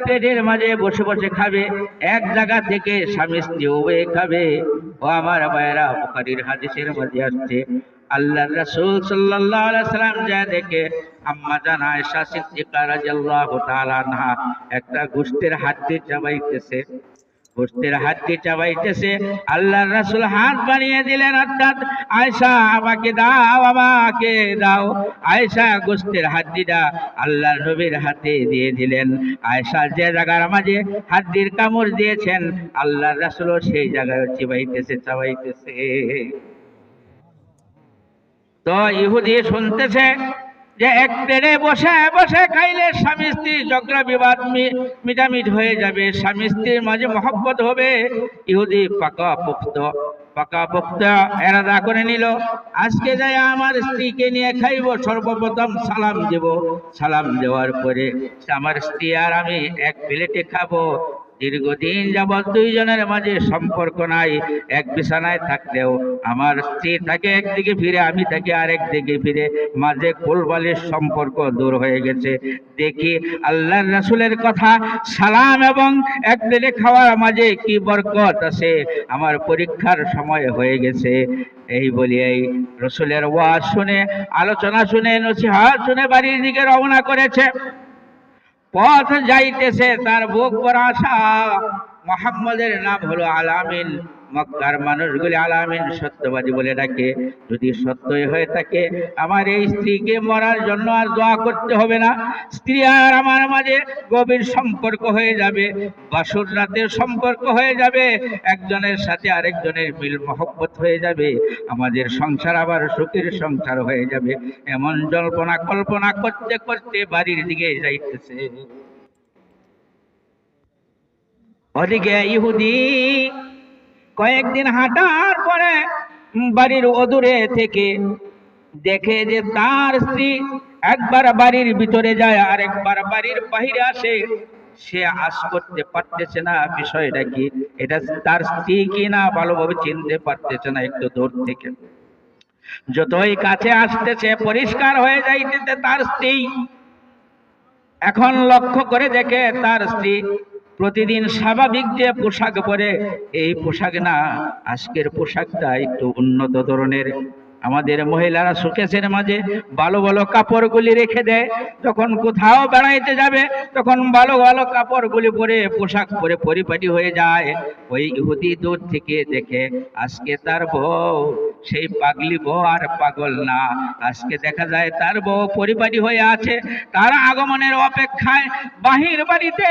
প্লেটের মাঝে বসে বসে খাবে, এক জায়গা থেকে স্বামী স্ত্রী উভয়ে খাবে। ও আমার ভাইয়েরা, বুখারীর হাদিসের মধ্যে আসছে, আল্লাহর রাসূল সাল্লাল্লাহু আলাইহি সাল্লাম যা দেখে আম্মা জান আয়েশা সিদ্দিকা রাদিয়াল্লাহু তাআলা আনহা একটা গোশতের হাড্ডি চাবাইতেছে, গোশতের হাড্ডি চাবাইতেছে। আল্লাহর রাসূল হাত বাড়িয়ে দিলেন, অর্থাৎ আয়েশা আমাকে দাও, আমাকে দাও। আয়েশা গোশতের হাড্ডিটা আল্লাহর নবীর হাতে দিয়ে দিলেন। আয়েশা যে জায়গার মাঝে হাড্ডির কামড় দিয়েছেন, আল্লাহর রাসূলও সেই জায়গায় চিবাইতেছে, চাবাইতেছে। তো ইহুদি শুনতেছে যে এক প্লেটে বসে বসে খাইলে স্বামী স্ত্রী ঝগড়া বিবাদ মিটামিট হয়ে যাবে, স্বামী স্ত্রীর মাঝে মহব্বত হবে। ইহুদি পাকাপোক্ত এরাদা করে নিল, আজকে যাই আমার স্ত্রীকে নিয়ে খাইব, সর্বপ্রথম সালাম দেব, সালাম দেওয়ার পরে আমার স্ত্রী আর আমি এক প্লেটে খাবো। দীর্ঘদিন যাবৎ দুইজনের মাঝে সম্পর্ক নাই, এক বিছানায় থাকলেও আমার স্ত্রী থাকে একদিকে ফিরে, আমি থাকি আরেক দিকে ফিরে, মাঝে কোলবালির সম্পর্ক দূর হয়ে গেছে। দেখি আল্লাহর রাসূলের কথা, সালাম এবং এক প্লেটে খাওয়ার মাঝে কি বরকত আছে, আমার পরীক্ষার সময় হয়ে গেছে। এই বলিয়াই রাসূলের ওয়াজ শুনে, আলোচনা শুনে, নসিহত শুনে বাড়ির দিকে রওনা করেছে। পথ যাইতেছে, তার বুক ভরা আশা। মুহাম্মদের নাম হলো আল-আমিন। মক্কার মানুষগুলি আল-আমিন, সত্যবাদী বলে ডাকে। যদি সত্যই হয়ে থাকে, আমার এই স্ত্রীকে মরার জন্য আর দোয়া করতে হবে না, স্ত্রী আর আমার মাঝে গভীর সম্পর্ক হয়ে যাবে, বাসর রাতের সম্পর্ক হয়ে যাবে, একজনের সাথে আরেকজনের মিল মহব্বত হয়ে যাবে, আমাদের সংসার আবার সুখের সংসার হয়ে যাবে। এমন জল্পনা কল্পনা করতে করতে বাড়ির দিকে যাইতেছে। ওদিকে ইহুদি কয়েকদিন হাঁটার পরে বাড়ির অদূরে থেকে দেখে যে তার স্ত্রী একবার বাড়ির ভিতরে যায় আর একবার বাড়ির বাহিরে আসে। সে আশ করতে পারতেছে না বিষয়টা কি, এটা তার স্ত্রী কি না ভালোভাবে চিনতে পারতেছে না। একটু দূর থেকে যতই কাছে আসতেছে, পরিষ্কার হয়ে যাইতেছে তার স্ত্রী। এখন লক্ষ্য করে দেখে তার স্ত্রী প্রতিদিন স্বাভাবিক যে পোশাক পরে, এই পোশাক না, আজকের পোশাকটা একটু উন্নত ধরনের। আমাদের মহিলারা শোকেসের মাঝে ভালো ভালো কাপড়গুলি রেখে দেয়, যখন কোথাও বেড়াইতে যাবে তখন ভালো ভালো কাপড়গুলি পরে, পোশাক পরে পরিপাটি হয়ে যায়। ওই ইহুদি দূর থেকে দেখে আজকে তার বউ সেই পাগলি বউ আর পাগল না, আজকে দেখা যায় তার বউ পরিপাটি হয়ে আছে, তার আগমনের অপেক্ষায় বাহির বাড়িতে